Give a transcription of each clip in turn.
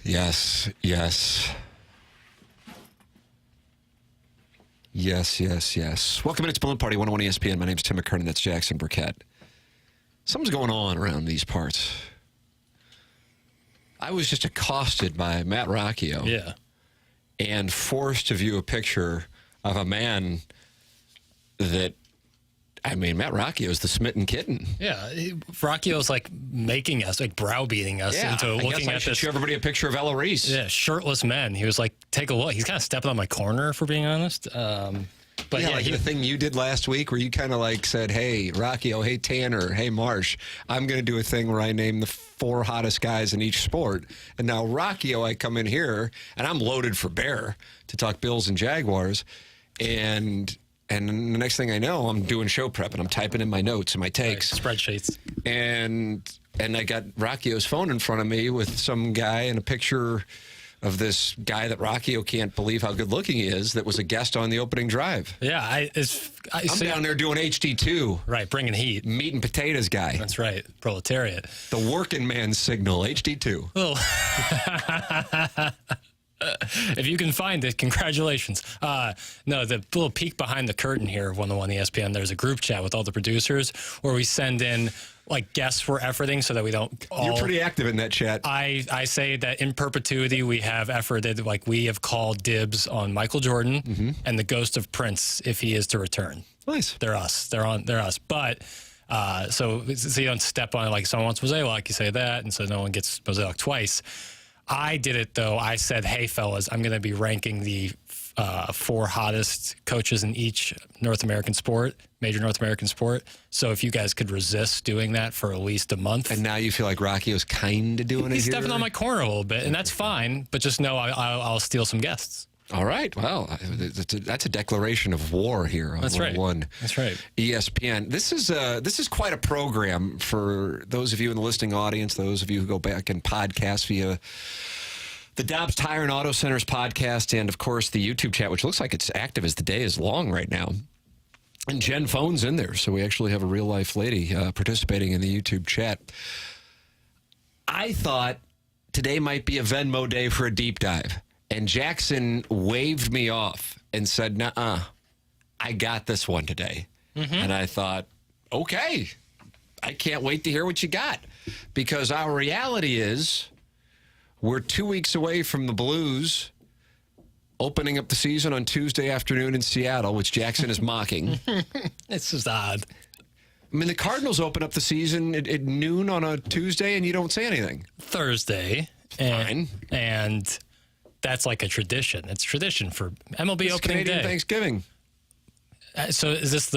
Yes, yes. Yes, yes, yes. Welcome to It's Balloon Party, 101 ESPN. My name's Tim McKernan. That's Jackson Burkett. Something's going on around these parts. I was just accosted by Matt Rocchio. Yeah. And forced to view a picture of a man that, Matt Rocchio is the smitten kitten. Yeah. Rocchio's like making us, like browbeating us into looking at this. Show everybody a picture of Ella Reese. Yeah, shirtless men. He was like, take a look. He's kind of stepping on my corner, for being honest. But yeah, the thing you did last week where you kind of like said, hey, Rocchio, hey, Tanner, hey, Marsh, I'm going to do a thing where I name the 4 hottest guys in each sport. And now Rocchio, I come in here, and I'm loaded for bear to talk Bills and Jaguars. And the next thing I know, I'm doing show prep, and I'm typing in my notes and my takes. Right, spreadsheets. And I got Rocchio's phone in front of me with some guy and a picture of this guy that Rocchio can't believe how good looking he is that was a guest on the opening drive. Yeah, I'm down there doing HD2. Right, bringing heat. Meat and potatoes guy. That's right, proletariat. The working man's signal, HD2. Well, if you can find it, congratulations. No, the little peek behind the curtain here of 101 ESPN, there's a group chat with all the producers where we send in like guests for efforting so that we don't all... You're pretty active in that chat. I say that in perpetuity we have efforted, like we have called dibs on Michael Jordan and the ghost of Prince if he is to return. Nice. They're us. They're us. But so you don't step on it like someone wants Mosaic, you say that, and so no one gets Mosaic twice. I did it, though. I said, hey, fellas, I'm going to be ranking the 4 hottest coaches in each major North American sport. So if you guys could resist doing that for at least a month. And now you feel like Rocchio's kind of doing it here? He's stepping on my corner a little bit, and that's fine. But just know I'll steal some guests. All right. Well, that's a declaration of war here on That's right. 101 That's right. ESPN. This is quite a program for those of you in the listening audience, those of you who go back and podcast via the Dobbs Tire and Auto Centers podcast, and, of course, the YouTube chat, which looks like it's active as the day is long right now. And Jen Phone's in there, so we actually have a real-life lady participating in the YouTube chat. I thought today might be a Venmo day for a deep dive. And Jackson waved me off and said, nuh-uh, I got this one today. And I thought, okay, I can't wait to hear what you got. Because our reality is we're 2 weeks away from the Blues opening up the season on Tuesday afternoon in Seattle, which Jackson is mocking. It's just odd. I mean, the Cardinals open up the season at noon on a Tuesday, and you don't say anything. Thursday. Fine. And that's like a tradition. It's tradition for MLB It's opening Canadian day. Thanksgiving. So is this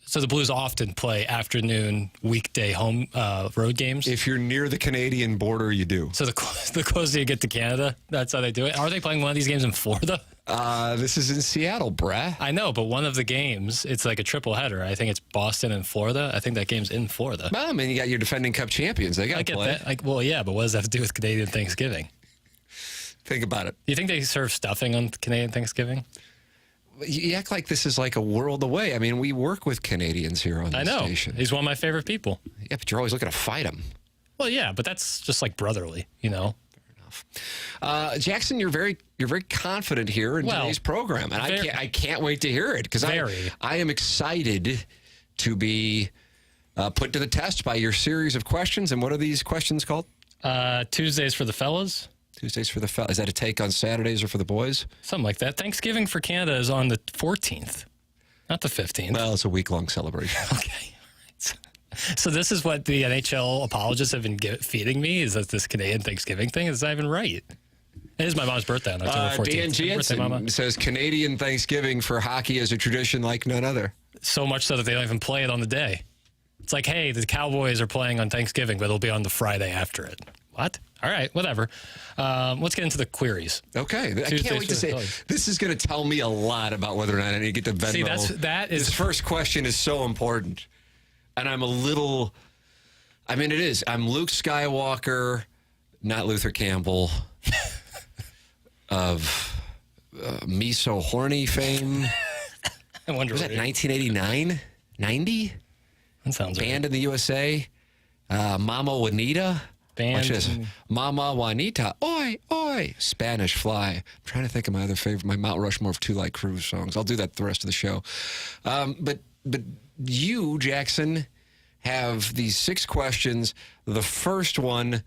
so the Blues often play afternoon weekday home road games? If you're near the Canadian border, you do. So the closer you get to Canada, that's how they do it. Are they playing one of these games in Florida? This is in Seattle, brah. I know, but one of the games, it's like a triple header. I think it's Boston and Florida. I think that game's in Florida. Well, I mean, you got your defending Cup champions. They got to play. That. Well, yeah, but what does that have to do with Canadian Thanksgiving? Think about it. Do you think they serve stuffing on Canadian Thanksgiving? You act like this is like a world away. I mean, we work with Canadians here on this station. He's one of my favorite people. Yeah, but you're always looking to fight him. Well, yeah, but that's just like brotherly, you know? Fair enough. Jackson, you're very confident here in today's program, and I can't wait to hear it because I am excited to be put to the test by your series of questions. And what are these questions called? Tuesdays for the fellas. Tuesdays for the fellas. Is that a take on Saturdays or for the boys? Something like that. Thanksgiving for Canada is on the 14th, not the 15th. Well, it's a week-long celebration. Okay. All right. So this is what the NHL apologists have been feeding me, is that this Canadian Thanksgiving thing is not even right. It is my mom's birthday on October 14th. Dan Jansen says Canadian Thanksgiving for hockey is a tradition like none other. So much so that they don't even play it on the day. It's like, hey, the Cowboys are playing on Thanksgiving, but it'll be on the Friday after it. What? All right, whatever. Let's get into the queries. Okay. I can't wait to say this is going to tell me a lot about whether or not I need to get to Venmo. See, this first question is so important. And I'm a little, I mean, it is. I'm Luke Skywalker, not Luther Campbell, of Me So Horny fame. I wonder. Was that 1989? 90? That sounds right. Band in the USA. Mama Juanita. Band. Watch this. Mama Juanita. Oi, oi. Fly. Spanish Fly. I'm trying to think of my other favorite, my Mount Rushmore of Two Light Cruise songs. I'll do that the rest of the show. But you, Jackson, have these 6 questions. The first one,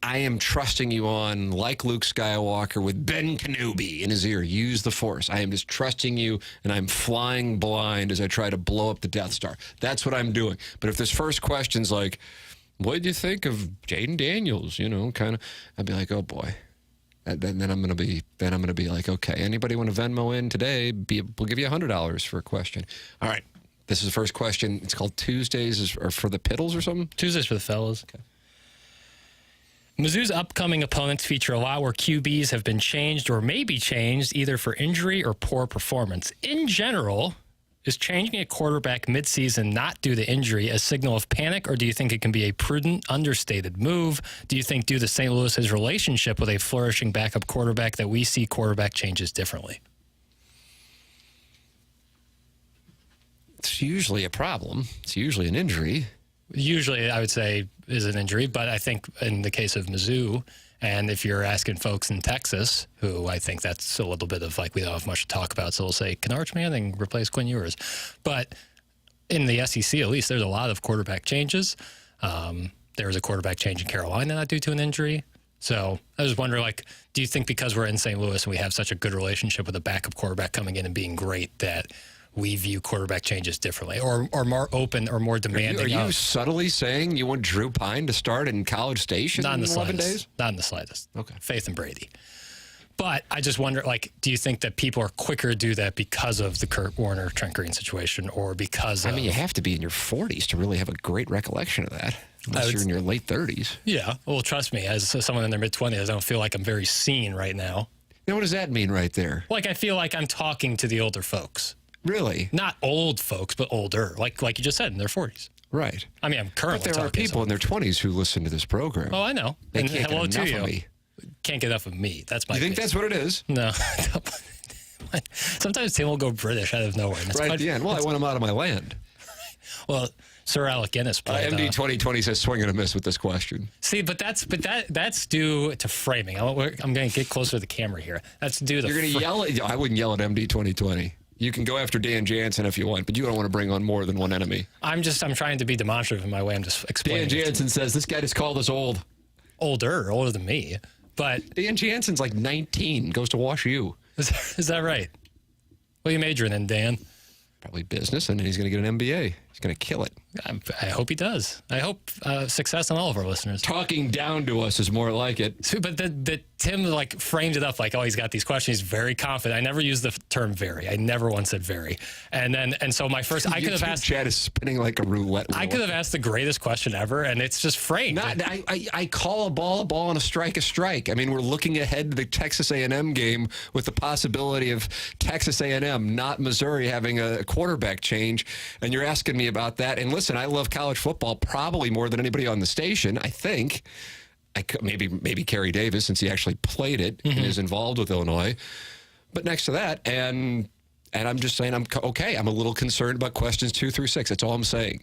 I am trusting you on, like Luke Skywalker with Ben Kenobi in his ear. Use the Force. I am just trusting you, and I'm flying blind as I try to blow up the Death Star. That's what I'm doing. But if this first question's like, what did you think of Jaden Daniels? You know, kind of, I'd be like, oh boy. Then I'm gonna be like, okay, anybody want to Venmo in today? We'll give you $100 for a question. All right. This is the first question. It's called Tuesdays or for the Piddles or something? Tuesdays for the fellas. Okay. Mizzou's upcoming opponents feature a lot where QBs have been changed or may be changed either for injury or poor performance. In general, is changing a quarterback midseason not due to injury a signal of panic, or do you think it can be a prudent, understated move? Do you think due to St. Louis's relationship with a flourishing backup quarterback that we see quarterback changes differently? It's usually a problem. It's usually an injury. Usually, I would say, is an injury, but I think in the case of Mizzou, and if you're asking folks in Texas, who I think that's a little bit of like, we don't have much to talk about, so we'll say, can Arch Manning replace Quinn Ewers? But in the SEC, at least, there's a lot of quarterback changes. There was a quarterback change in Carolina not due to an injury. So I was wondering, like, do you think because we're in St. Louis and we have such a good relationship with a backup quarterback coming in and being great that we view quarterback changes differently or more open or more demanding? Are you subtly saying you want Drew Pine to start in College Station in 11 days? Not in the slightest. Okay. Faith in Brady. But I just wonder, like, do you think that people are quicker to do that because of the Kurt Warner, Trent Green situation, or because I mean, you have to be in your 40s to really have a great recollection of that, unless you're in your late 30s. Yeah. Well, trust me, as someone in their mid-20s, I don't feel like I'm very seen right now. Now, what does that mean right there? Like, I feel like I'm talking to the older folks. Really? Not old folks, but older, like you just said, in their 40s. Right. I mean, I'm currently But there are talking to people in their 20s who listen to this program. Oh, I know. They And can't hello get enough to of you. me. Can't get enough of me. That's my You think case. that's what it is? No. Sometimes Tim will go British out of nowhere. And that's Right quite- at the end. Well, I want him out of my land. Well, Sir Alec Guinness played. MD 2020 says swing and a miss with this question. See, but that's due to framing. I'm going to get closer to the camera here. That's due to. You're going to yell at... I wouldn't yell at MD 2020. You can go after Dan Jansen if you want, but you don't want to bring on more than one enemy. I'm trying to be demonstrative in my way. I'm just explaining. Dan Jansen says this guy just called us old. Older than me. But Dan Jansen's like 19, goes to Wash U. is that right? What are you majoring in, Dan? Probably business, and he's going to get an MBA. He's going to kill it. I hope he does. I hope success on all of our listeners. Talking down to us is more like it. So, but the Tim like framed it up like, oh, he's got these questions. He's very confident. I never used the term very. I never once said very. And so my first, I could have asked. Chat is spinning like a roulette wheel. I could have asked the greatest question ever, and it's just framed. I call a ball, and a strike. I mean, we're looking ahead to the Texas A&M game with the possibility of Texas A&M, not Missouri, having a quarterback change, and you're asking me about that. And listen, I love college football probably more than anybody on the station. I think maybe Kerry Davis, since he actually played it and is involved with Illinois. But next to that, and I'm just saying I'm okay. I'm a little concerned about questions 2 through 6. That's all I'm saying.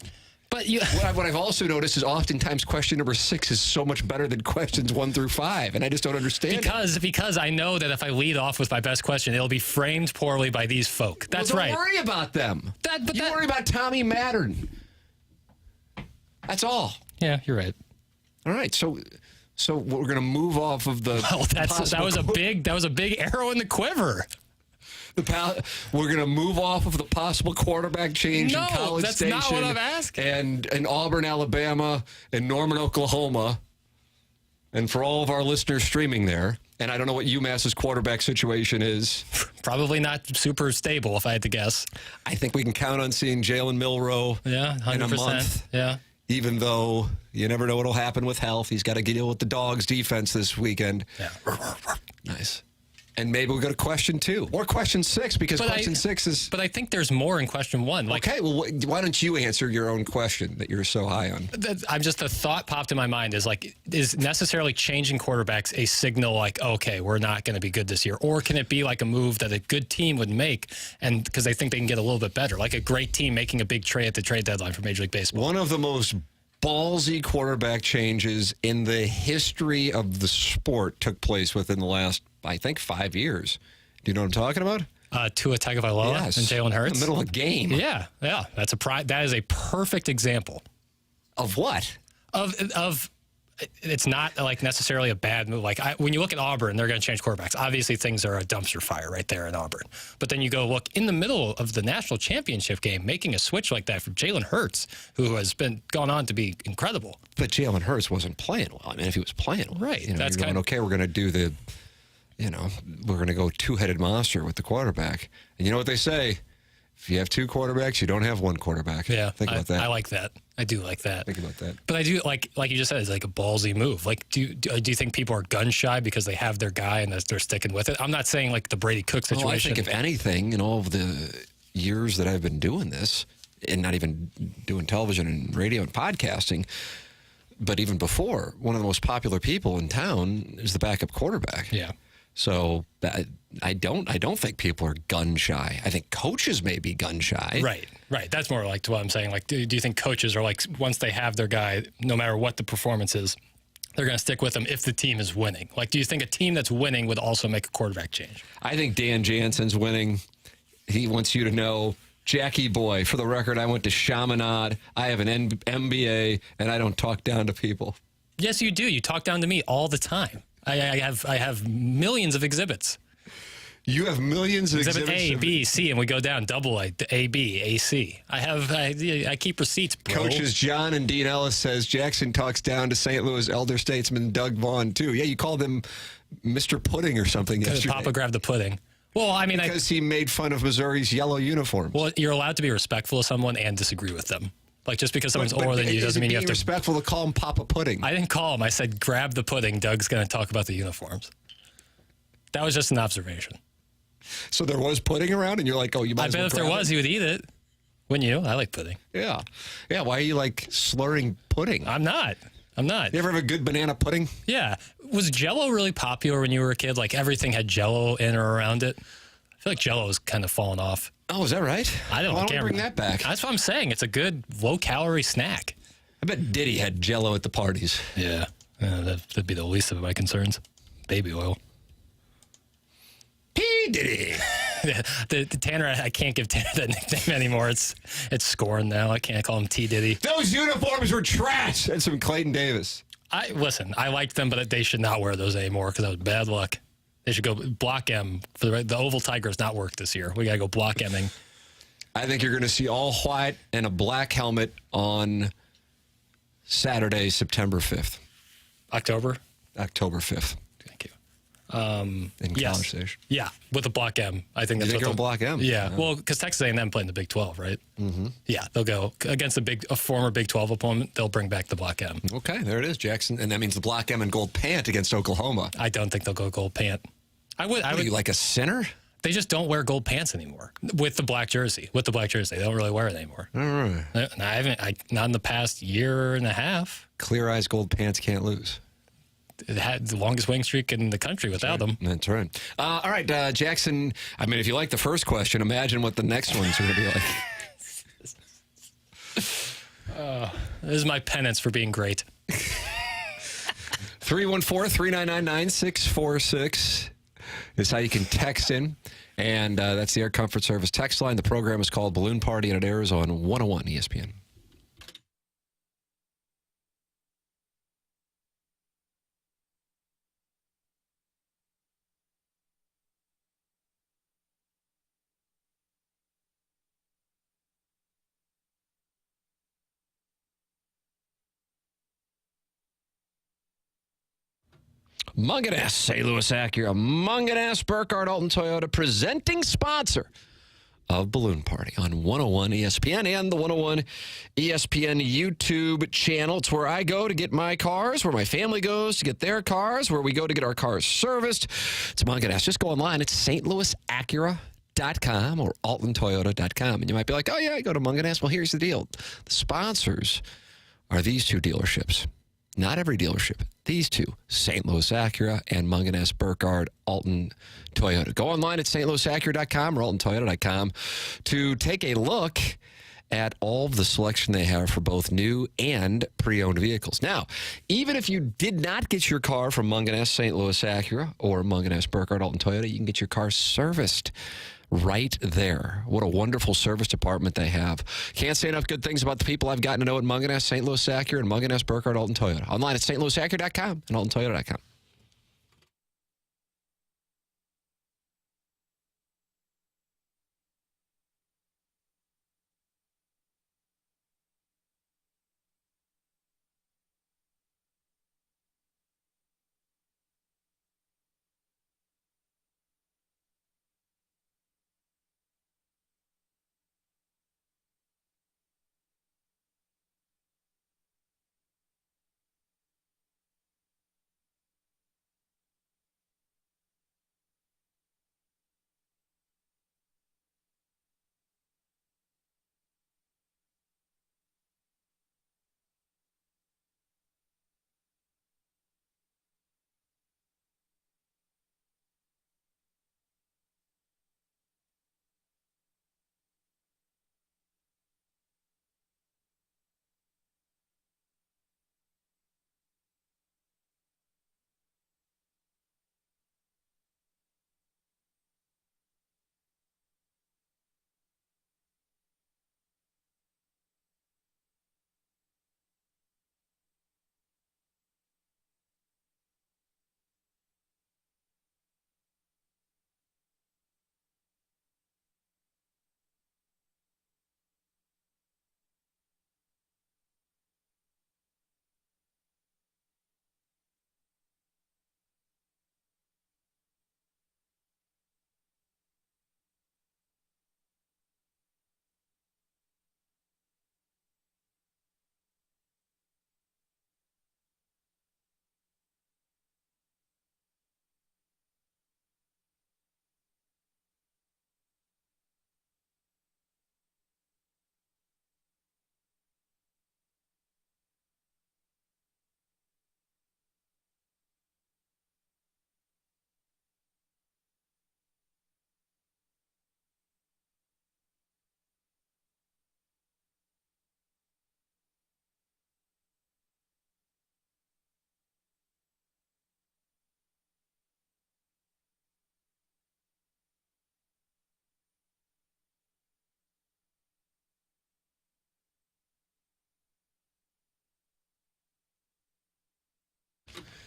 But what I've also noticed is oftentimes question number 6 is so much better than questions 1 through 5, and I just don't understand. Because I know that if I lead off with my best question, it'll be framed poorly by these folk. That's right. Don't worry about them. Worry about Tommy Mattern. That's all. Yeah, you're right. All right, so we're going to move off of the. Well, that was a big arrow in the quiver. We're going to move off of the possible quarterback change in College Station. That's not what I'm asking. And Auburn, Alabama, and Norman, Oklahoma, and for all of our listeners streaming there. And I don't know what UMass's quarterback situation is. Probably not super stable, if I had to guess. I think we can count on seeing Jalen Milroe in a month. Yeah. Even though you never know what'll happen with health. He's got to deal with the Dogs' defense this weekend. Yeah. Nice. And maybe we'll go to question 2 or question 6 because question 6 is. But I think there's more in question 1. Okay, well, why don't you answer your own question that you're so high on? The thought popped in my mind is necessarily changing quarterbacks a signal like, okay, we're not going to be good this year? Or can it be like a move that a good team would make and because they think they can get a little bit better? Like a great team making a big trade at the trade deadline for Major League Baseball. One of the most ballsy quarterback changes in the history of the sport took place within the last, I think, 5 years. Do you know what I'm talking about? Tua Tagovailoa and Jalen Hurts. In the middle of a game. Yeah. That is a perfect example. Of what? Of it's not like necessarily a bad move. Like when you look at Auburn, they're going to change quarterbacks. Obviously, things are a dumpster fire right there in Auburn. But then you go look in the middle of the national championship game, making a switch like that for Jalen Hurts, who has gone on to be incredible. But Jalen Hurts wasn't playing well. I mean, if he was playing well, right? That's you're going, okay, we're going to do the, we're going to go two-headed monster with the quarterback. And you know what they say? If you have two quarterbacks, you don't have one quarterback. Yeah, think about that. I like that. I do like that. Think about that. But I do like you just said, it's like a ballsy move. Like, do you think people are gun shy because they have their guy and they're sticking with it? I'm not saying like the Brady Cook situation. Well, I think if anything, in all of the years that I've been doing this, and not even doing television and radio and podcasting, but even before, one of the most popular people in town is the backup quarterback. Yeah. So I don't think people are gun shy. I think coaches may be gun shy. Right. That's more like what I'm saying. Like, do you think coaches are like, once they have their guy, no matter what the performance is, they're going to stick with them if the team is winning? Like, do you think a team that's winning would also make a quarterback change? I think Dan Jansen's winning. He wants you to know, Jackie boy, for the record, I went to Chaminade. I have an MBA, and I don't talk down to people. Yes, you do. You talk down to me all the time. I have millions of exhibits. You have millions of exhibits. Exhibit A, B, C, and we go down double A, B, A, C. I keep receipts, bro. Coaches John and Dean Ellis says Jackson talks down to St. Louis elder statesman Doug Vaughn, too. Yeah, you called him Mr. Pudding or something yesterday. Papa grabbed the pudding. Well, I mean, because he made fun of Missouri's yellow uniforms. Well, you're allowed to be respectful of someone and disagree with them. Like, just because someone's older than you doesn't mean you have to... respectful to call him Papa Pudding. I didn't call him. I said, grab the pudding. Doug's going to talk about the uniforms. That was just an observation. So there was pudding around, and you're like, oh, you might as well if there was, you would eat it. Wouldn't you? I like pudding. Yeah. Yeah, why are you, like, slurring pudding? I'm not. You ever have a good banana pudding? Yeah. Was Jell-O really popular when you were a kid? Like, everything had Jell-O in or around it? I feel like Jell-O has kind of fallen off. Oh, is that right? I don't know. Why don't we bring that back? That's what I'm saying. It's a good low-calorie snack. I bet Diddy had Jell-O at the parties. Yeah. That'd be the least of my concerns. Baby oil. P. Diddy. the Tanner, I can't give Tanner that nickname anymore. It's scoring now. I can't call him T. Diddy. Those uniforms were trash. That's from Clayton Davis. Listen, I liked them, but they should not wear those anymore because that was bad luck. They should go block M. The Oval Tiger has not worked this year. We got to go block Ming. I think you're going to see all white and a black helmet on Saturday, September 5th. October 5th. Thank you. In College Station. Yeah, with a block M. I think that's what they'll block M. Yeah, well, because Texas A&M played in the Big 12, right? Mm-hmm. Yeah, they'll go against a former Big 12 opponent. They'll bring back the block M. Okay, there it is, Jackson, and that means the block M and gold pant against Oklahoma. I don't think they'll go gold pant. I would. You like a center? They just don't wear gold pants anymore with the black jersey. They don't really wear it anymore. All right. Not in the past year and a half. Clear eyes, gold pants can't lose. It had the longest winning streak in the country without them. That's right. All right, Jackson. I mean, if you like the first question, imagine what the next ones are going to be like. This is my penance for being great. 314-399-9646 is how you can text in. And that's the Air Comfort Service text line. The program is called Balloon Party, and it airs on 101 ESPN. Munganess, St. Louis Acura, Munganess, Burkhardt, Alton Toyota, presenting sponsor of Balloon Party on 101 ESPN and the 101 ESPN YouTube channel. It's where I go to get my cars, where my family goes to get their cars, where we go to get our cars serviced. It's Munganess. Just go online. It's stlouisacura.com or altontoyota.com. And you might be like, oh, yeah, I go to Munganess. Well, here's the deal. The sponsors are these two dealerships. Not every dealership. These two, St. Louis Acura and Munganess, Burkhardt, Alton Toyota. Go online at stlouisacura.com or altontoyota.com to take a look at all of the selection they have for both new and pre-owned vehicles. Now, even if you did not get your car from Munganess St. Louis Acura or Munganess Burkhardt Alton Toyota, you can get your car serviced right there. What a wonderful service department they have. Can't say enough good things about the people I've gotten to know at Munganess St. Louis Acura and Munganess Burkhardt Alton Toyota. Online at stlouisacura.com and altontoyota.com.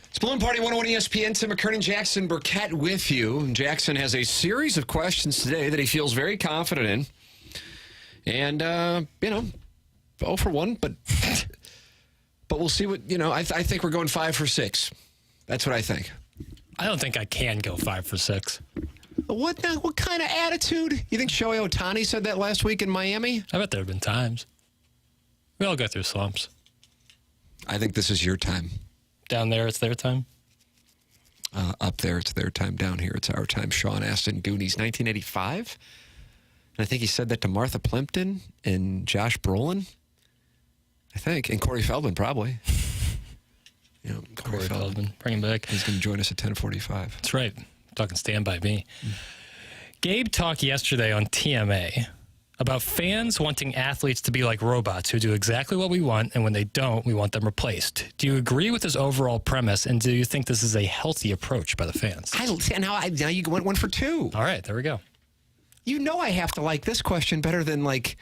It's Balloon Party 101 ESPN. Tim McKernan, Jackson Burkett with you. Jackson has a series of questions today that he feels very confident in. And, 0 for 1, but we'll see what, I think we're going 5 for 6. That's what I think. I don't think I can go 5 for 6. What now? What kind of attitude? You think Shohei Ohtani said that last week in Miami? I bet there have been times. We all go through slumps. I think this is your time. Down there, it's their time. Up there, it's their time. Down here, it's our time. Sean Astin, Goonies, 1985. And I think he said that to Martha Plimpton and Josh Brolin. I think. And Corey Feldman, probably. Corey Feldman. Bring him back. He's going to join us at 10:45. That's right. Talking Stand By Me. Gabe talked yesterday on TMA about fans wanting athletes to be like robots who do exactly what we want, and when they don't, we want them replaced. Do you agree with his overall premise, and do you think this is a healthy approach by the fans? Now you went 1 for 2. All right, there we go. I have to like this question better than like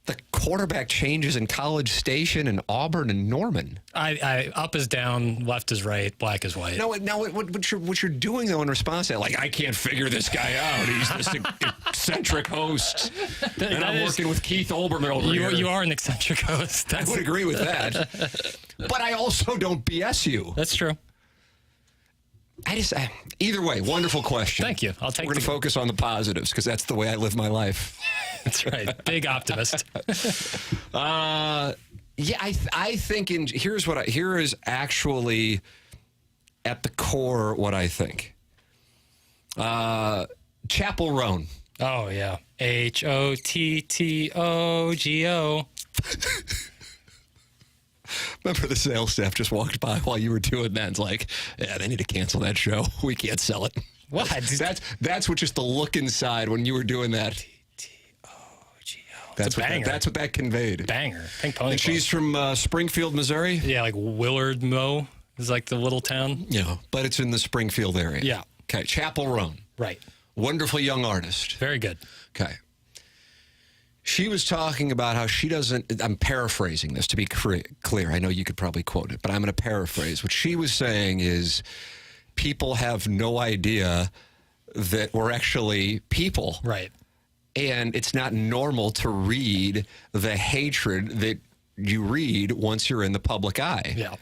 the quarterback changes in College Station and Auburn and Norman. I up is down, left is right, black is white. Now what you're doing though in response to that, like I can't figure this guy out. He's this eccentric host, and I'm working with Keith Olbermann over here. You are an eccentric host. I would agree with that, but I also don't BS you. That's true. Either way, wonderful question. Thank you. We're going to focus on the positives because that's the way I live my life. That's right. Big optimist. I think here is actually at the core what I think. Chapel Roan. Oh yeah. HOTTOGO. Remember the sales staff just walked by while you were doing that. It's like, yeah, they need to cancel that show. We can't sell it. What? That's what just the look inside when you were doing that. That's what that conveyed. Banger. Pink Pony And Club. she's from Springfield, Missouri? Yeah, like Willard Mo is like the little town. Yeah, but it's in the Springfield area. Yeah. Okay, Chapel Roan. Right. Wonderful young artist. Very good. Okay. She was talking about how she doesn't, I'm paraphrasing this to be clear. I know you could probably quote it, but I'm going to paraphrase. What she was saying is people have no idea that we're actually people. Right. And it's not normal to read the hatred that you read once you're in the public eye. Yeah.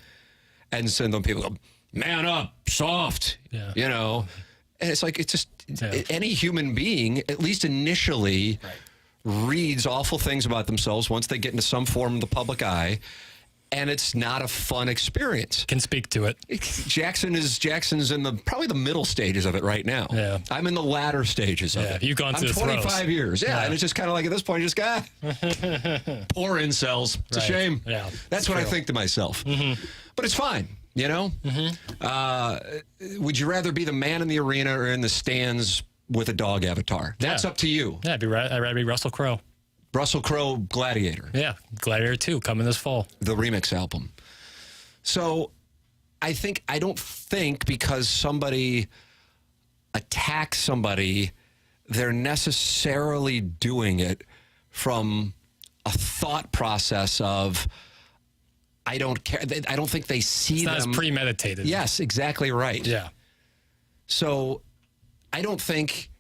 And so then people go, man up, soft, Yeah. you know. And it's like, any human being, at least initially, reads awful things about themselves once they get into some form of the public eye. And it's not a fun experience. Can speak to it. Jackson's in probably the middle stages of it right now. Yeah. I'm in the latter stages of it. You've gone through the 25 years. Yeah, and it's just kind of like at this point, you just got poor incels. It's a shame. Yeah, that's what I think to myself. Mm-hmm. But it's fine, you know? Mm-hmm. Would you rather be the man in the arena or in the stands with a dog avatar? That's up to you. Yeah, I'd rather be Russell Crowe. Russell Crowe, Gladiator. Yeah, Gladiator 2 coming this fall. The remix album. So I don't think because somebody attacks somebody, they're necessarily doing it from a thought process of, I don't care. I don't think they see them. It's not as premeditated. Yes, exactly right. Yeah. So I don't think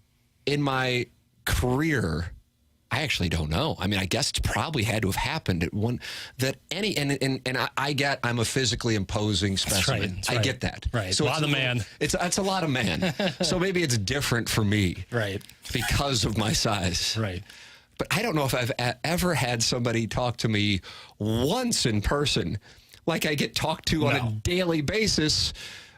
in my career, I actually don't know. I mean, I guess it's probably had to have happened at one I get I'm a physically imposing specimen. That's right. I get that. Right. So a lot of man. It's a lot of man. So maybe it's different for me. Right. Because of my size. Right. But I don't know if I've ever had somebody talk to me once in person like I get talked to on a daily basis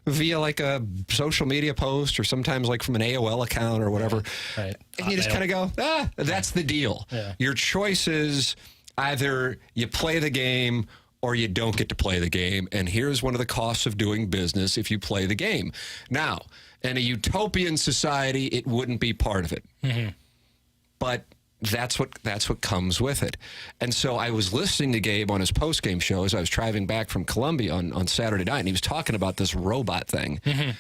via like a social media post or sometimes like from an AOL account or whatever. Right. And you just kind of go, that's the deal. Yeah. Your choice is either you play the game or you don't get to play the game. And here's one of the costs of doing business if you play the game. Now, in a utopian society, it wouldn't be part of it. Mm-hmm. But that's what comes with it. And so I was listening to Gabe on his post-game show as I was driving back from Columbia on Saturday night, and he was talking about this robot thing. Mm-hmm.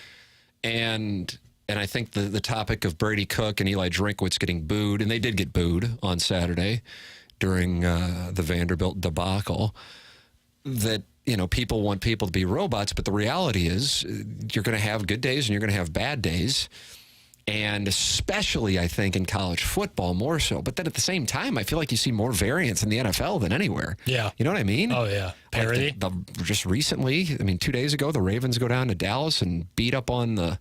And I think the topic of Brady Cook and Eli Drinkwitz getting booed, and they did get booed on Saturday during the Vanderbilt debacle, that, you know, people want people to be robots, but the reality is you're going to have good days and you're going to have bad days. And especially, I think, in college football more so. But then at the same time, I feel like you see more variance in the NFL than anywhere. Yeah. You know what I mean? Oh, yeah. Parity. Like just recently, I mean, 2 days ago, the Ravens go down to Dallas and beat up on the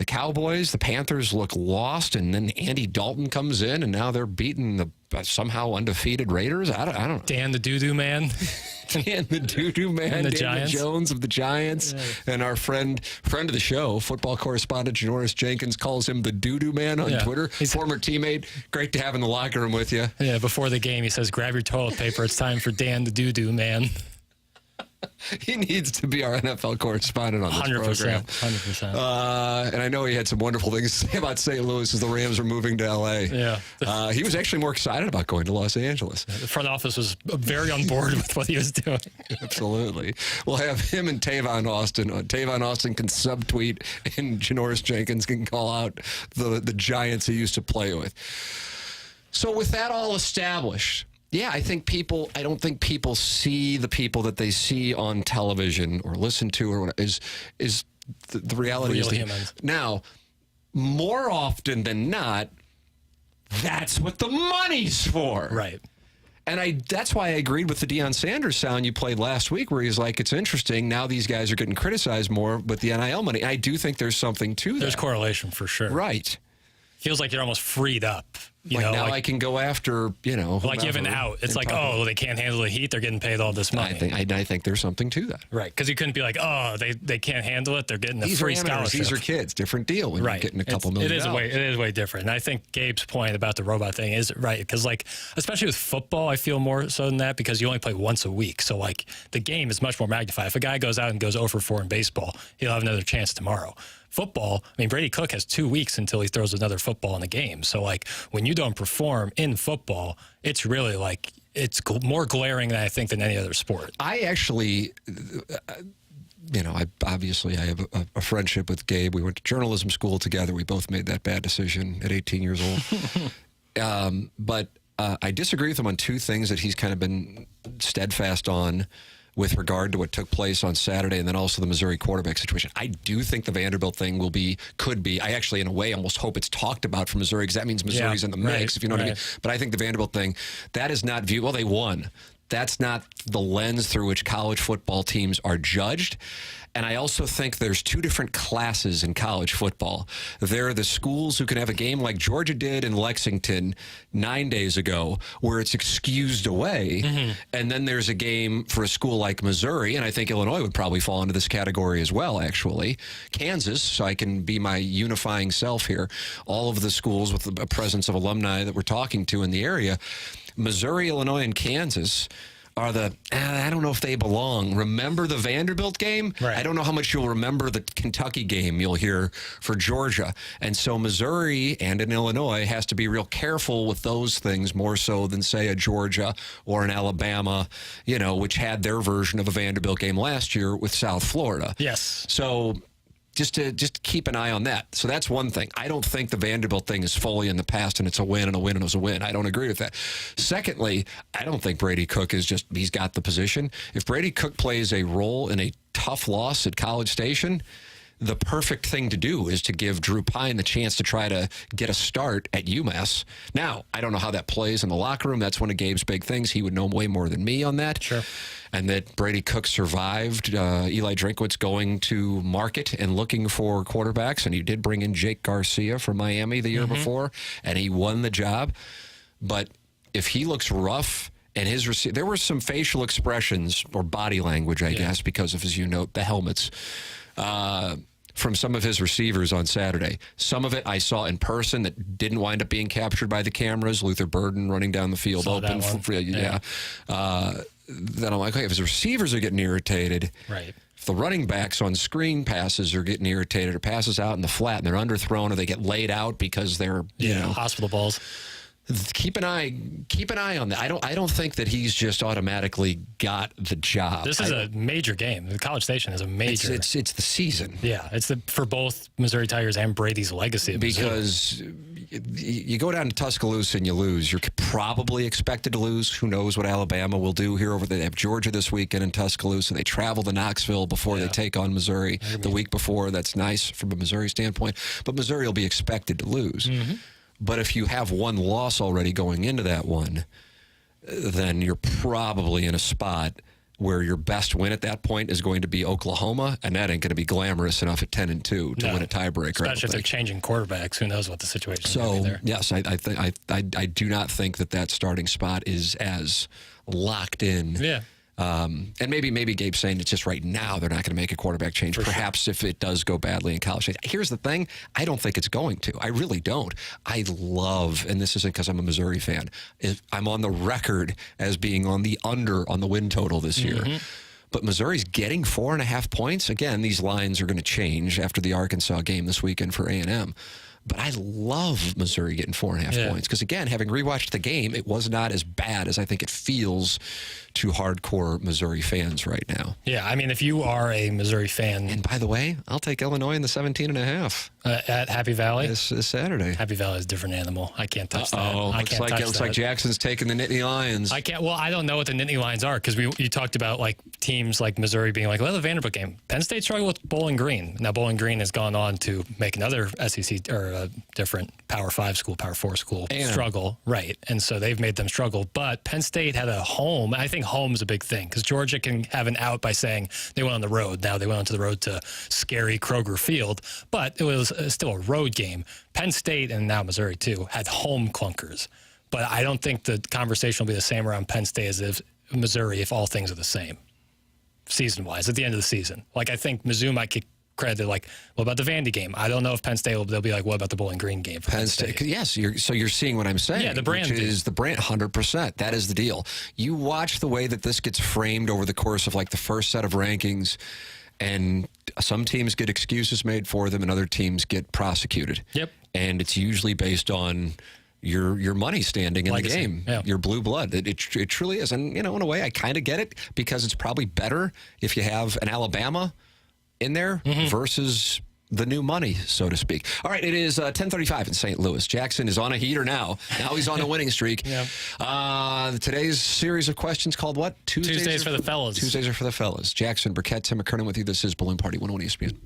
Cowboys. The Panthers look lost, and then Andy Dalton comes in, and now they're beating the somehow undefeated Raiders. I don't know. Dan the Doo-Doo Man. Dan the Doo-Doo Man. And the Daniel Giants. Jones of the Giants. Yeah. And our friend of the show, football correspondent Janoris Jenkins, calls him the Doo-Doo Man on Twitter. He's former teammate. Great to have in the locker room with you. Yeah, before the game, he says, grab your toilet paper. It's time for Dan the Doo-Doo Man. He needs to be our NFL correspondent on this 100%, program. 100%. And I know he had some wonderful things to say about St. Louis as the Rams are moving to L.A. Yeah. He was actually more excited about going to Los Angeles. The front office was very on board with what he was doing. Absolutely. We'll have him and Tavon Austin. Tavon Austin can subtweet, and Janoris Jenkins can call out the Giants he used to play with. So with that all established, yeah, I don't think people see the people that they see on television or listen to or whatever, is the reality. Real humans. Now, more often than not, that's what the money's for. Right. And that's why I agreed with the Deion Sanders sound you played last week, where he's like, it's interesting. Now these guys are getting criticized more with the NIL money. I do think there's something to that. There's correlation for sure. Right. Feels like you're almost freed up. Now I can go after, like you have an out. It's like, they can't handle the heat. They're getting paid all this money. I think there's something to that. Right. Because you couldn't be like, they can't handle it. They're getting a These free are amateurs, scholarship. These are kids. Different deal when you're getting a couple million dollars. It is way different. And I think Gabe's point about the robot thing is right. Because, especially with football, I feel more so than that because you only play once a week. So, the game is much more magnified. If a guy goes out and goes 0 for 4 in baseball, he'll have another chance tomorrow. Football, Brady Cook has 2 weeks until he throws another football in the game. So, when you you don't perform in football, it's really like it's more glaring than I think than any other sport. I actually, I have a friendship with Gabe. We went to journalism school together. We both made that bad decision at 18 years old. But I disagree with him on two things that he's kind of been steadfast on with regard to what took place on Saturday, and then also the Missouri quarterback situation. I do think the Vanderbilt thing could be. I actually, in a way, almost hope it's talked about for Missouri, because that means Missouri's in the mix, if you know what I mean. But I think the Vanderbilt thing, that is not viewed. Well, they won. That's not the lens through which college football teams are judged. And I also think there's two different classes in college football. There are the schools who can have a game like Georgia did in Lexington 9 days ago, where it's excused away. Mm-hmm. And then there's a game for a school like Missouri, and I think Illinois would probably fall into this category as well, actually. Kansas, so I can be my unifying self here. All of the schools with a presence of alumni that we're talking to in the area. Missouri, Illinois, and Kansas are I don't know if they belong. Remember the Vanderbilt game? Right. I don't know how much you'll remember the Kentucky game you'll hear for Georgia. And so Missouri and in Illinois has to be real careful with those things, more so than, say, a Georgia or an Alabama, which had their version of a Vanderbilt game last year with South Florida. Yes. So just to keep an eye on that. So that's one thing. I don't think the Vanderbilt thing is fully in the past and it's a win and a win and it's a win. I don't agree with that. Secondly, I don't think Brady Cook he's got the position. If Brady Cook plays a role in a tough loss at College Station, the perfect thing to do is to give Drew Pine the chance to try to get a start at UMass. Now, I don't know how that plays in the locker room. That's one of Gabe's big things. He would know way more than me on that. Sure. And that Brady Cook survived Eli Drinkwitz going to market and looking for quarterbacks. And he did bring in Jake Garcia from Miami the year before, and he won the job. But if he looks rough, and there were some facial expressions or body language, I guess, because of, as you note, the helmets, from some of his receivers on Saturday. Some of it I saw in person that didn't wind up being captured by the cameras. Luther Burden running down the field open. Then I'm like, okay, if his receivers are getting irritated, right? If the running backs on screen passes are getting irritated or passes out in the flat and they're underthrown or they get laid out because they're hospital balls. Keep an eye on that. I don't think that he's just automatically got the job. This is a major game. The College Station is a major. It's the season. Yeah, it's for both Missouri Tigers and Brady's legacy. Because you go down to Tuscaloosa and you lose. You're probably expected to lose. Who knows what Alabama will do here they have Georgia this weekend in Tuscaloosa. They travel to Knoxville before they take on Missouri the week before. That's nice from a Missouri standpoint. But Missouri will be expected to lose. Mm-hmm. But if you have one loss already going into that one, then you're probably in a spot where your best win at that point is going to be Oklahoma, and that ain't going to be glamorous enough at 10-2 to win a tiebreaker. Especially if they're changing quarterbacks, who knows what the situation is going to be there. Yes, I do not think that starting spot is as locked in. Yeah. And maybe Gabe's saying it's just right now they're not going to make a quarterback change. Perhaps if it does go badly in College Station. Here's the thing. I don't think it's going to. I really don't. I love, and this isn't because I'm a Missouri fan, I'm on the record as being on the under on the win total this year. But Missouri's getting 4.5 points. Again, these lines are going to change after the Arkansas game this weekend for A&M. But I love Missouri getting 4.5 points because, again, having rewatched the game, it was not as bad as I think it feels to hardcore Missouri fans right now. Yeah, I mean, if you are a Missouri fan. And by the way, I'll take Illinois in the 17.5. At Happy Valley? This Saturday. Happy Valley is a different animal. I can't touch that. Looks like Jackson's taking the Nittany Lions. I can't. Well, I don't know what the Nittany Lions are because you talked about like teams like Missouri being like, well, the Vanderbilt game. Penn State struggled with Bowling Green. Now, Bowling Green has gone on to make another SEC or a different Power 5 school, Power 4 school struggle. Right. And so they've made them struggle. But Penn State had a home. I think home is a big thing because Georgia can have an out by saying they went on the road. Now they went onto the road to scary Kroger Field, but it was still a road game. Penn State and now Missouri too had home clunkers. But I don't think the conversation will be the same around Penn State as if Missouri if all things are the same season-wise at the end of the season. Like I think Mizzou might get credit like, what about the Vandy game? I don't know if Penn State they'll be like, what about the Bowling Green game for Penn State? Yes, you're seeing what I'm saying. Yeah, the brand is the brand 100%. That is the deal. You watch the way that this gets framed over the course of like the first set of rankings, and some teams get excuses made for them and other teams get prosecuted. Yep. And it's usually based on your money standing in Legacy, the game, yeah. your blue blood. It truly is. And, in a way, I kind of get it because it's probably better if you have an Alabama in there versus the new money, so to speak. All right, it is 10:35 in St. Louis. Jackson is on a heater now. Now he's on a winning streak. Yep. Today's series of questions called what? Tuesdays for the fellas. Tuesdays are for the fellas. Jackson, Burkett, Tim McKernan with you. This is Balloon Party 101 ESPN.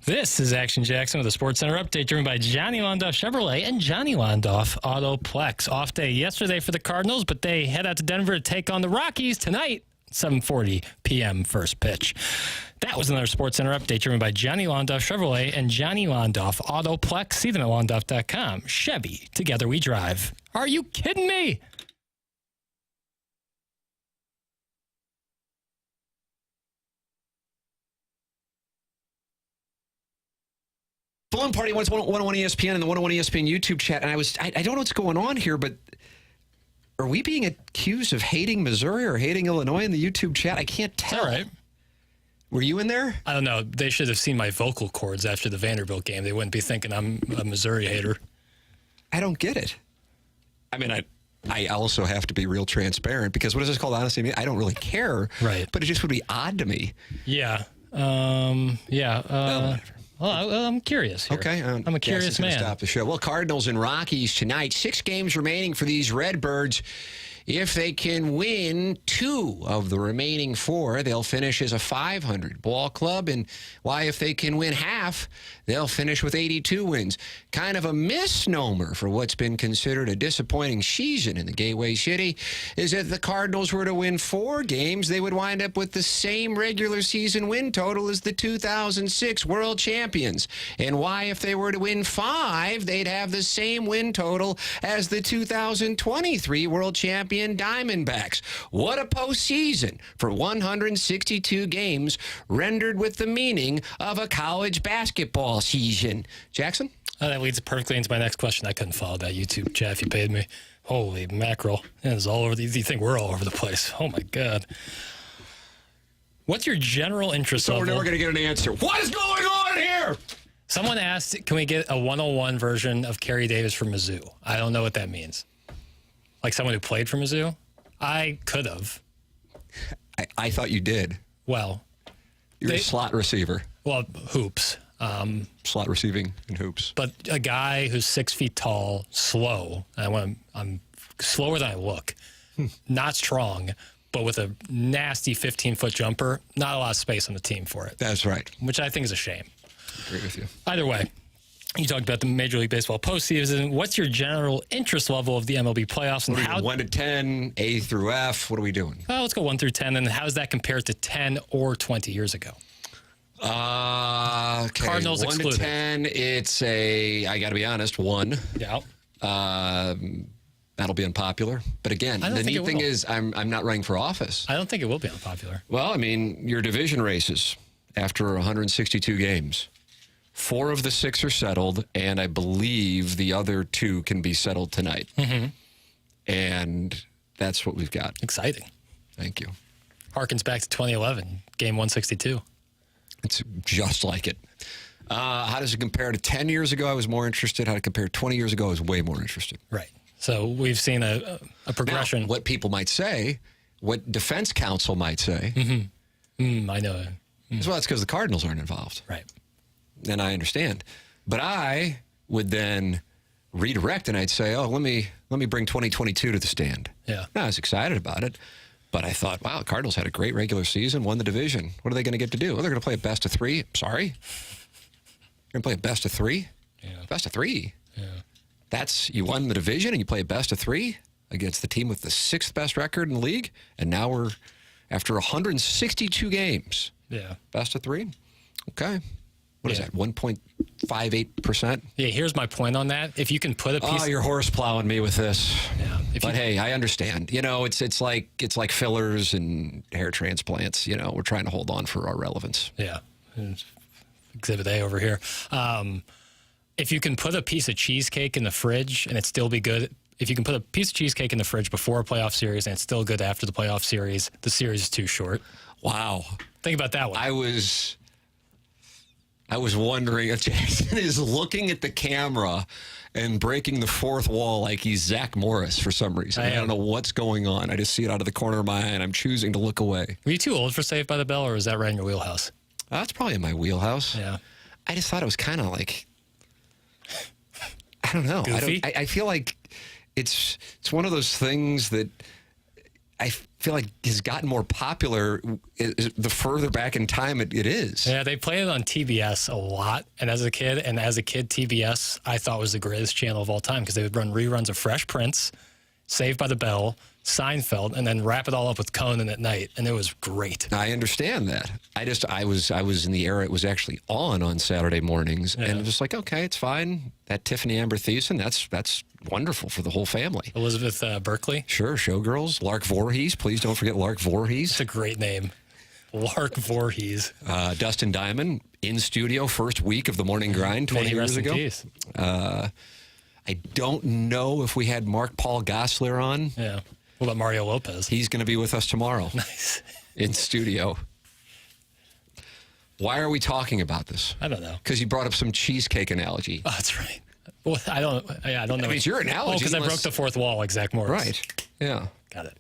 This is Action Jackson with a Sports Center update driven by Johnny Londoff Chevrolet and Johnny Londoff Autoplex. Off day yesterday for the Cardinals, but they head out to Denver to take on the Rockies tonight, 7:40 p.m. first pitch. That was another Sports Center update driven by Johnny Londoff Chevrolet and Johnny Londoff Autoplex. See them at londoff.com. Chevy, together we drive. Are you kidding me? Balloon Party 101 ESPN and the 101 ESPN YouTube chat, and I don't know what's going on here, but are we being accused of hating Missouri or hating Illinois in the YouTube chat? I can't tell. All right. Were you in there? I don't know. They should have seen my vocal cords after the Vanderbilt game. They wouldn't be thinking I'm a Missouri hater. I don't get it. I mean, I also have to be real transparent because what is this called? Honestly, I don't really care. Right. But it just would be odd to me. Yeah. Whatever. Well, I'm curious here. Okay. I'm a curious man. Stop the show. Well, Cardinals and Rockies tonight. 6 games remaining for these Redbirds. If they can win 2 of the remaining 4, they'll finish as a 500 ball club. And why, if they can win half, they'll finish with 82 wins. Kind of a misnomer for what's been considered a disappointing season in the Gateway City is that if the Cardinals were to win 4 games, they would wind up with the same regular season win total as the 2006 world champions. And why, if they were to win 5, they'd have the same win total as the 2023 world champion Diamondbacks. What a postseason for 162 games rendered with the meaning of a college basketball season. Jackson? That leads perfectly into my next question. I couldn't follow that YouTube chat if you paid me. Holy mackerel. It's all over. You think we're all over the place. Oh, my God. What's your general interest level? So we're never going to get an answer. What is going on here? Someone asked, can we get a 101 version of Kerry Davis from Mizzou? I don't know what that means. Like someone who played for Mizzou? I could have. I thought you did. Well. You're a slot receiver. Well, hoops. Slot receiving and hoops. But a guy who's 6 feet tall, slow. I'm slower than I look. Not strong, but with a nasty 15-foot jumper. Not a lot of space on the team for it. That's right. Which I think is a shame. Agree with you. Either way. You talked about the Major League Baseball postseason. What's your general interest level of the MLB playoffs? And how 1 to 10, A through F? What are we doing? Let's go 1 through 10. And how does that compare to 10 or 20 years ago? Okay. Cardinals 1 excluded. to 10, it's I got to be honest, 1. Yeah. That'll be unpopular. But again, the neat thing is I'm not running for office. I don't think it will be unpopular. Well, I mean, your division races after 162 games. 4 of the 6 are settled, and I believe the other 2 can be settled tonight. Mm-hmm. And that's what we've got. Exciting. Thank you. Harkens back to 2011, game 162. It's just like it. How does it compare to 10 years ago? I was more interested. How to compare 20 years ago? I was way more interested. Right. So we've seen a progression. Now, what people might say, what defense counsel might say. I know. Well, that's because the Cardinals aren't involved. Right. And I understand. But I would then redirect and I'd say, let me bring 2022 to the stand. Yeah. Now, I was excited about it, but I thought, wow, the Cardinals had a great regular season, won the division. What are they going to get to do? Well, they're going to play a best of 3. Sorry? You're going to play a best of 3? Yeah. Best of 3? Yeah. You won the division and you play a best of 3 against the team with the 6th best record in the league. And now we're, after 162 games, best of 3? Okay. What is that, 1.58%? Yeah, here's my point on that. If you can put a piece... Oh, you're horse plowing me with this. Yeah. But hey, I understand. You know, it's like fillers and hair transplants. You know, we're trying to hold on for our relevance. Yeah. Exhibit A over here. If you can put a piece of cheesecake in the fridge and it still be good... If you can put a piece of cheesecake in the fridge before a playoff series and it's still good after the playoff series, the series is too short. Wow. Think about that one. I was wondering if Jason is looking at the camera and breaking the fourth wall like he's Zach Morris for some reason. I don't know what's going on. I just see it out of the corner of my eye, and I'm choosing to look away. Were you too old for Saved by the Bell, or is that right in your wheelhouse? That's probably in my wheelhouse. Yeah. I just thought it was kind of like, I don't know. Goofy? I feel like it's one of those things that I feel like has gotten more popular the further back in time it is. Yeah, they played it on TBS a lot. And as a kid, TBS, I thought was the greatest channel of all time because they would run reruns of Fresh Prince, Saved by the Bell, Seinfeld, and then wrap it all up with Conan at night, and it was great. I understand that. I was in the era it was actually on Saturday mornings, and it was like, okay, it's fine. That Tiffany Amber Thiessen, that's wonderful for the whole family. Elizabeth Berkley. Sure, Showgirls. Lark Voorhees. Please don't forget Lark Voorhees. It's a great name. Lark Voorhees. Dustin Diamond in studio first week of the Morning Grind 20 years ago. I don't know if we had Mark Paul Gosselaar on. Yeah. What about Mario Lopez? He's going to be with us tomorrow. Nice. In studio. Why are we talking about this? I don't know. Because you brought up some cheesecake analogy. Oh, that's right. Well, I don't know. I mean, it's your analogy. Oh, because I broke the fourth wall like Zach Morris. Right. Yeah. Got it.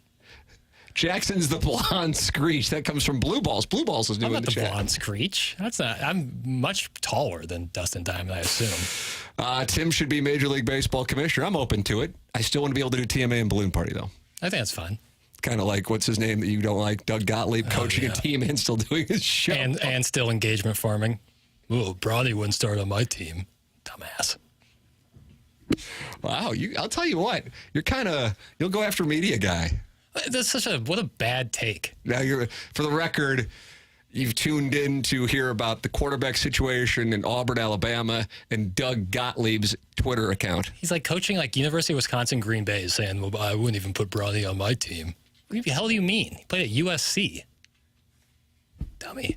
Jackson's the blonde screech. That comes from Blue Balls. Blue Balls is doing I'm not the chat. blonde screech. That's not. I'm much taller than Dustin Diamond, I assume. Tim should be Major League Baseball commissioner. I'm open to it. I still want to be able to do TMA and balloon party, though. I think that's fun. Kind of like, what's his name that you don't like? Doug Gottlieb coaching a team and still doing his show. And still engagement farming. Ooh, Bronny wouldn't start on my team. Dumbass. Wow. I'll tell you what. You'll go after media guy. That's what a bad take. Now, for the record, you've tuned in to hear about the quarterback situation in Auburn, Alabama, and Doug Gottlieb's Twitter account. He's like coaching like University of Wisconsin Green Bay, saying, well, I wouldn't even put Bronny on my team. What the hell do you mean? He played at USC. Dummy.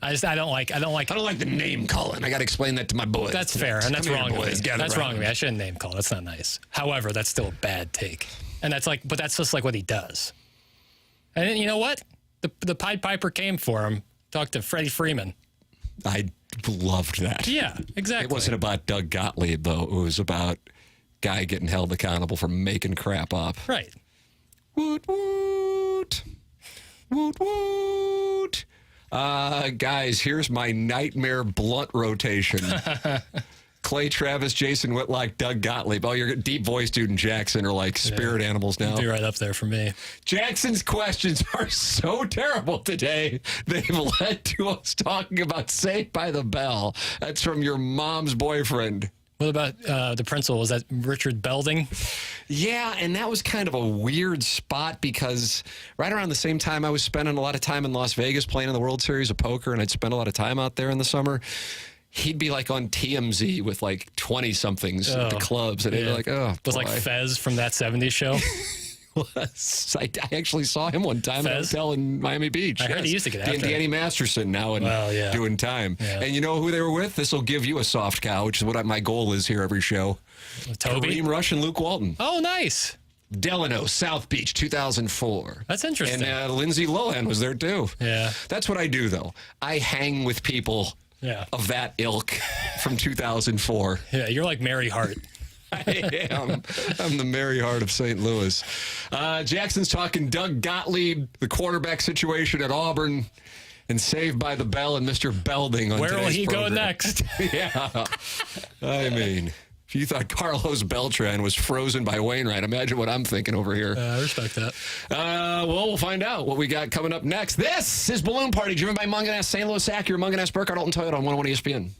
I don't like the name calling. I got to explain that to my boys. That's fair, and that's wrong of me. That's wrong of me. I shouldn't name call. That's not nice. However, that's still a bad take. And but that's just like what he does. And then, you know what? The Pied Piper came for him. Talked to Freddie Freeman. I loved that. Yeah, exactly. It wasn't about Doug Gottlieb, though. It was about guy getting held accountable for making crap up. Right. Woot, woot. Woot, woot. Guys, here's my nightmare blunt rotation. Clay Travis, Jason Whitlock, Doug Gottlieb. Oh, your deep voice dude and Jackson are like spirit animals now. Be right up there for me. Jackson's questions are so terrible today. They've led to us talking about Saved by the Bell. That's from your mom's boyfriend. What about the principal? Was that Richard Belding? Yeah, and that was kind of a weird spot because right around the same time I was spending a lot of time in Las Vegas playing in the World Series of Poker, and I'd spend a lot of time out there in the summer. He'd be like on TMZ with like 20-somethings at the clubs, and he'd be like, oh, was like Fez from That 70s Show. I actually saw him one time at a hotel in Miami Beach. I heard he used to get after Danny Masterson now and doing time. Yeah. And you know who they were with? This will give you a soft cow, which is what my goal is here every show. Toby? Kareem Rush and Luke Walton. Oh, nice. Delano, South Beach, 2004. That's interesting. And Lindsay Lohan was there too. Yeah. That's what I do, though. I hang with people of that ilk from 2004. Yeah, you're like Mary Hart. I am. I'm the Mary Hart of St. Louis. Jackson's talking Doug Gottlieb, the quarterback situation at Auburn, and Saved by the Bell and Mr. Belding on Where will he program. go next? Yeah. I mean, if you thought Carlos Beltran was frozen by Wainwright, imagine what I'm thinking over here. I respect that. Well, we'll find out what we got coming up next. This is Balloon Party, driven by Munganess, St. Louis Acura, Munganess, Burkhardt, Alton Toyota on 101 ESPN.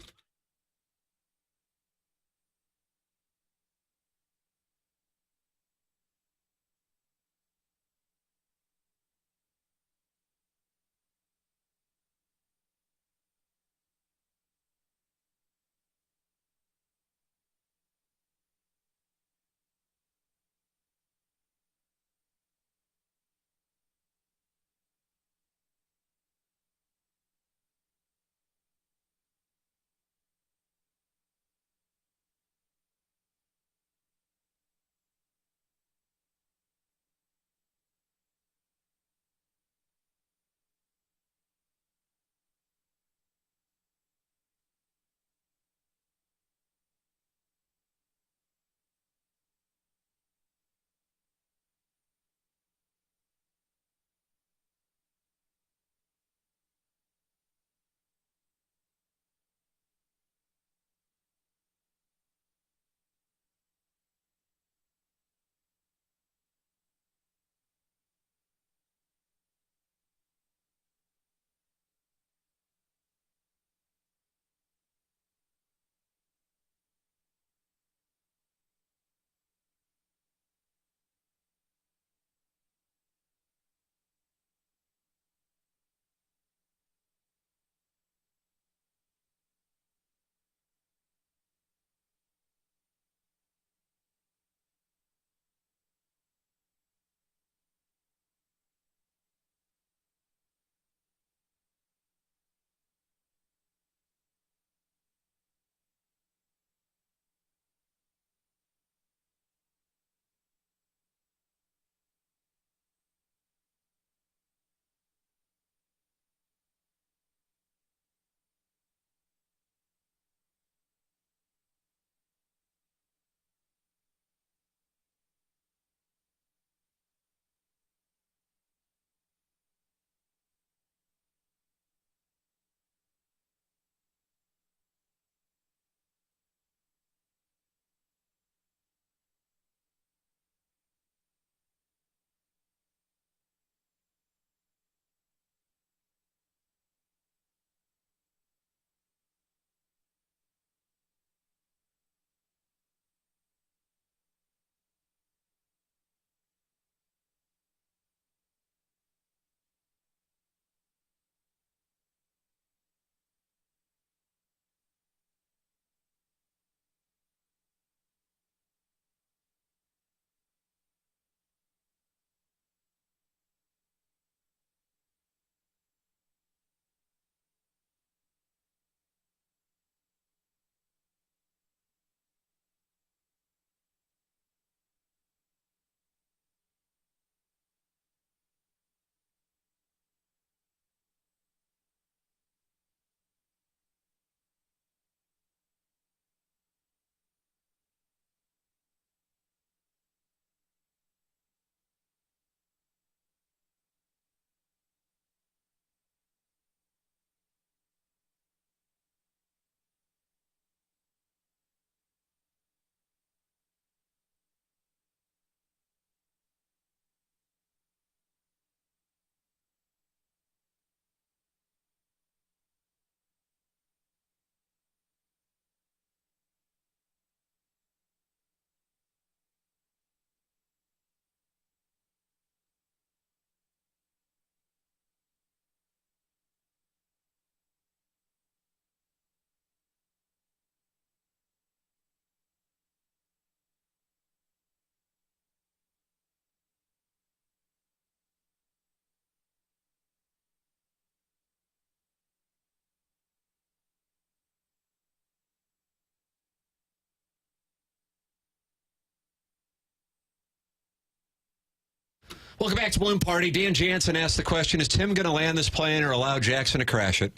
Welcome back to Balloon Party. Dan Jansen asked the question, is Tim going to land this plane or allow Jackson to crash it?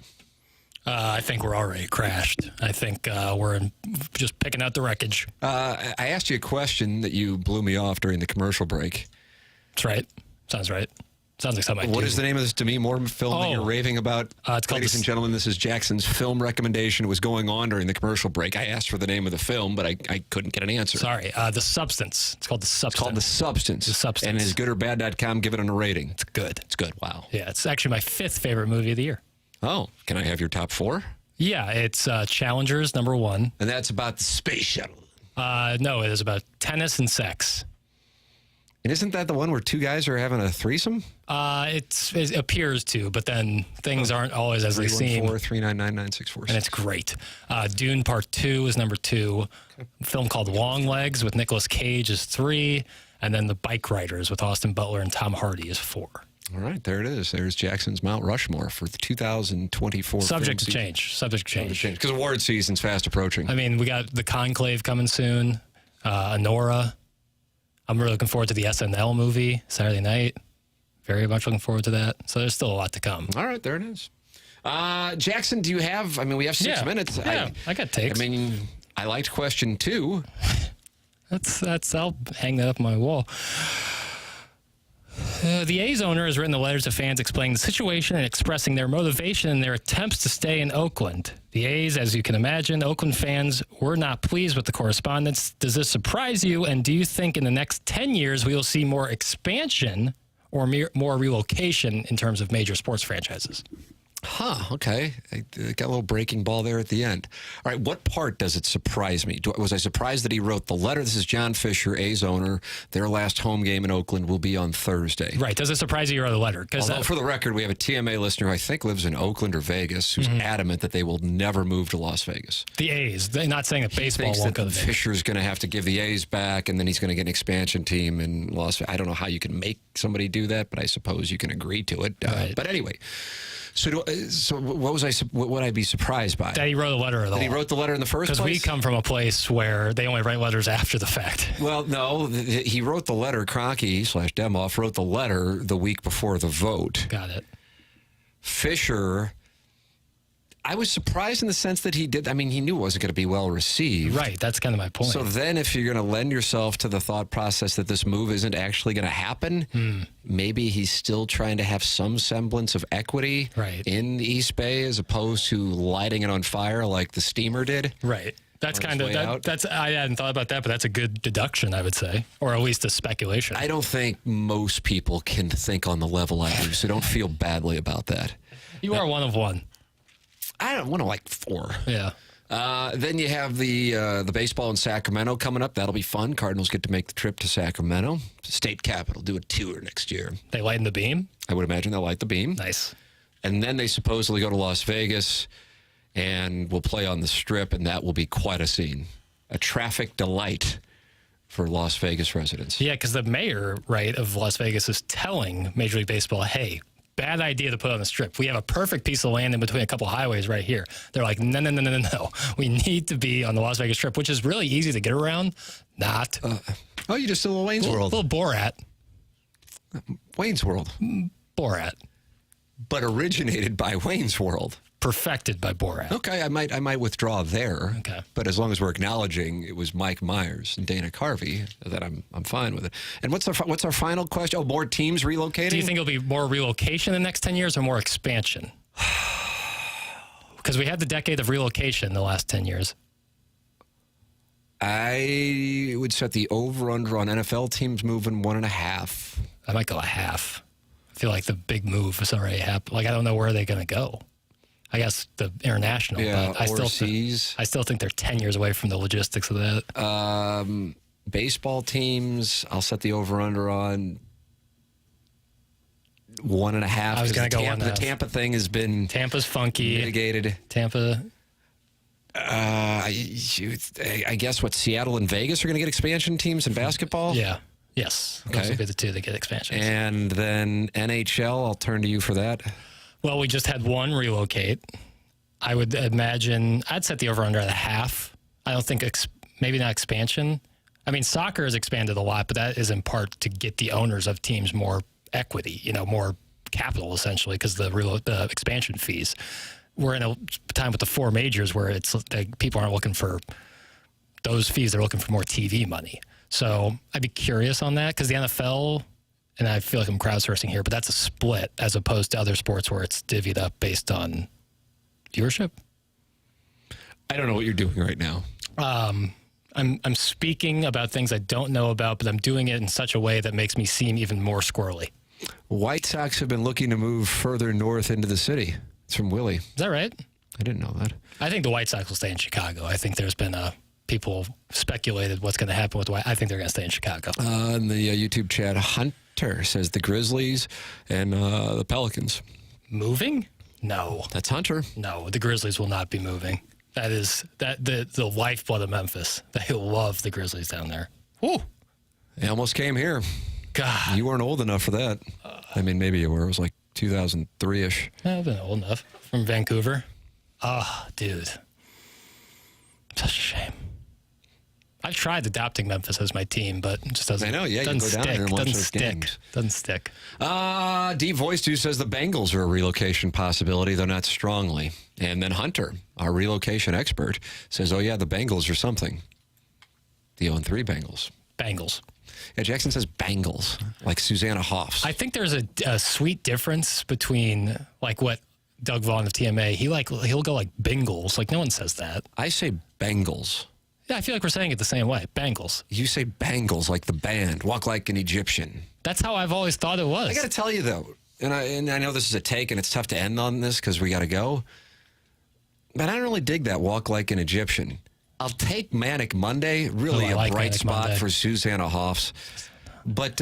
I think we're already crashed. I think we're just picking out the wreckage. I asked you a question that you blew me off during the commercial break. That's right. Sounds right. Sounds like something I do. What is the name of this Demi Moore film that you're raving about? It's called Ladies and gentlemen, this is Jackson's film recommendation. It was going on during the commercial break. I asked for the name of the film, but I couldn't get an answer. Sorry. The Substance. It's called The Substance. It's called The Substance. The Substance. And is goodorbad.com give it a rating? It's good. It's good. Wow. Yeah, it's actually my 5th favorite movie of the year. Oh, can I have your top 4? Yeah, it's Challengers, number 1. And that's about the space shuttle. No, it is about tennis and sex. And isn't that the one where 2 guys are having a threesome? It appears to, but then things aren't always as they seem. 314-399-9646. And it's great. Dune Part 2 is number 2. A film called Long Legs with Nicolas Cage is 3. And then The Bike Riders with Austin Butler and Tom Hardy is 4. All right, there it is. There's Jackson's Mount Rushmore for the 2024 Subject to change. Because award season's fast approaching. I mean, we got The Conclave coming soon. Honora. I'm really looking forward to the SNL movie Saturday night. Very much looking forward to that. So there's still a lot to come. All right, there it is. Jackson, do you have, we have 6 minutes. Yeah, I got takes. I liked question 2. I'll hang that up on my wall. The A's owner has written the letters to fans explaining the situation and expressing their motivation in their attempts to stay in Oakland. The A's, as you can imagine, Oakland fans were not pleased with the correspondence. Does this surprise you? And do you think in the next 10 years we will see more expansion or more relocation in terms of major sports franchises? Okay. I got a little breaking ball there at the end. All right, what part does it surprise me? Was I surprised that he wrote the letter? This is John Fisher, A's owner. Their last home game in Oakland will be on Thursday. Right. Does it surprise you he wrote the letter? Although, for the record, we have a TMA listener who I think lives in Oakland or Vegas who's adamant that they will never move to Las Vegas. The A's. They're not saying that baseball won't won't go to Vegas. Fisher's going to have to give the A's back, and then he's going to get an expansion team in Las Vegas. I don't know how you can make somebody do that, but I suppose you can agree to it. Right. But anyway... So what would I be surprised by? That he wrote a letter. That he wrote the letter in the first place? Because we come from a place where they only write letters after the fact. Well, no, he wrote the letter, Kroenke/Demoff wrote the letter the week before the vote. Got it. Fisher, I was surprised in the sense that he did. He knew it wasn't going to be well received. Right. That's kind of my point. So then if you're going to lend yourself to the thought process that this move isn't actually going to happen, maybe he's still trying to have some semblance of equity in the East Bay as opposed to lighting it on fire like the steamer did. Right. That's kind of, that's I hadn't thought about that, but that's a good deduction, I would say, or at least a speculation. I don't think most people can think on the level I do, so don't feel badly about that. You are one of one. I don't want to like 4. Yeah. Then you have the baseball in Sacramento coming up. That'll be fun. Cardinals get to make the trip to Sacramento, state capital, do a tour next year. They lighten the beam? I would imagine they'll light the beam. Nice. And then they supposedly go to Las Vegas and will play on the Strip, and that will be quite a scene. A traffic delight for Las Vegas residents. Yeah, because the mayor, of Las Vegas is telling Major League Baseball, hey, bad idea to put on the Strip. We have a perfect piece of land in between a couple highways right here. They're like, no. We need to be on the Las Vegas Strip, which is really easy to get around. Not. You just did a little Wayne's World. A little Borat. Wayne's World. Borat. But originated by Wayne's World. Perfected by Borat. Okay, I might withdraw there. Okay. But as long as we're acknowledging it was Mike Myers and Dana Carvey, that I'm fine with it. And what's our final question? Oh, more teams relocating? Do you think it'll be more relocation in the next 10 years or more expansion? Because we had the decade of relocation the last 10 years. I would set the over-under on NFL teams moving 1.5. I might go a half. I feel like the big move has already happened. I don't know where they're going to go. I guess the international. Yeah, but I still think they're 10 years away from the logistics of that. Baseball teams, I'll set the over-under on 1.5. I was going to go 1.5. The Tampa thing has been Tampa's funky. Mitigated. Tampa. I guess Seattle and Vegas are going to get expansion teams in basketball? Yeah. Yes. Okay. Those will be the 2 that get expansions. And then NHL, I'll turn to you for that. Well, we just had 1 relocate. I would imagine I'd set the over-under at a half. I don't think maybe not expansion. Soccer has expanded a lot, but that is in part to get the owners of teams more equity, more capital essentially because the expansion fees. We're in a time with the 4 majors where it's like people aren't looking for those fees; they're looking for more TV money. So I'd be curious on that because the NFL, and I feel like I'm crowdsourcing here, but that's a split as opposed to other sports where it's divvied up based on viewership. I don't know what you're doing right now. I'm speaking about things I don't know about, but I'm doing it in such a way that makes me seem even more squirrely. White Sox have been looking to move further north into the city. It's from Willie. Is that right? I didn't know that. I think the White Sox will stay in Chicago. I think there's been people speculated what's going to happen with White. I think they're going to stay in Chicago. In the YouTube chat, Hunter says the Grizzlies and the Pelicans. Moving? No. That's Hunter. No, the Grizzlies will not be moving. That is the lifeblood of Memphis. They love the Grizzlies down there. Woo! They almost came here. God. You weren't old enough for that. I mean, maybe you were. It was like 2003-ish. I've been old enough. From Vancouver. Oh, dude. Such a shame. I've tried adopting Memphis as my team, but it just doesn't. I know, yeah, doesn't you go down stick. there and watch Doesn't those stick. games. Doesn't stick. D Voice Dude says the Bengals are a relocation possibility, though not strongly. And then Hunter, our relocation expert, says, oh yeah, the Bengals are something. The 0-3 Bengals. Bengals. Yeah, Jackson says Bengals, like Susanna Hoffs. I think there's a sweet difference between like what Doug Vaughn of TMA, he'll go like Bengals. Like no one says that. I say Bengals. Yeah, I feel like we're saying it the same way. Bengals. You say Bengals like the band, walk like an Egyptian. That's how I've always thought it was. I got to tell you though, and I know this is a take and it's tough to end on this because we got to go, but I don't really dig that walk like an Egyptian. I'll take Manic Monday, really a bright Manic spot Monday. for Susanna Hoffs. But,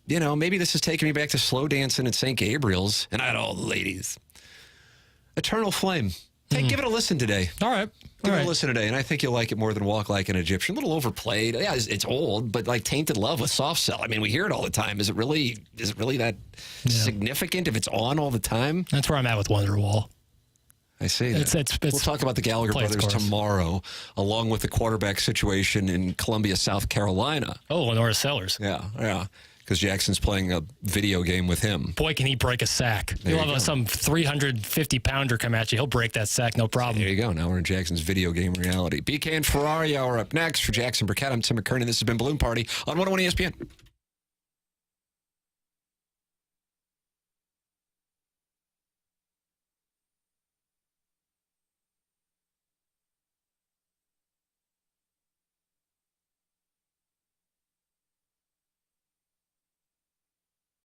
maybe this is taking me back to slow dancing at St. Gabriel's. And I had all the ladies. Eternal Flame. Give it a listen today. All right. Give it a listen today. And I think you'll like it more than Walk Like an Egyptian. A little overplayed. Yeah, it's old, but like Tainted Love with Soft Cell. I mean, we hear it all the time. Is it really that significant if it's on all the time? That's where I'm at with Wonderwall. I see that. We'll talk about the Gallagher brothers tomorrow, along with the quarterback situation in Columbia, South Carolina. Oh, Lenora Sellers. Yeah. Because Jackson's playing a video game with him. Boy, can he break a sack. There You'll you have some 350-pounder come at you. He'll break that sack, no problem. There you go. Now we're in Jackson's video game reality. BK and Ferrari are up next. For Jackson Burkett, I'm Tim McKernan. This has been Balloon Party on 101 ESPN.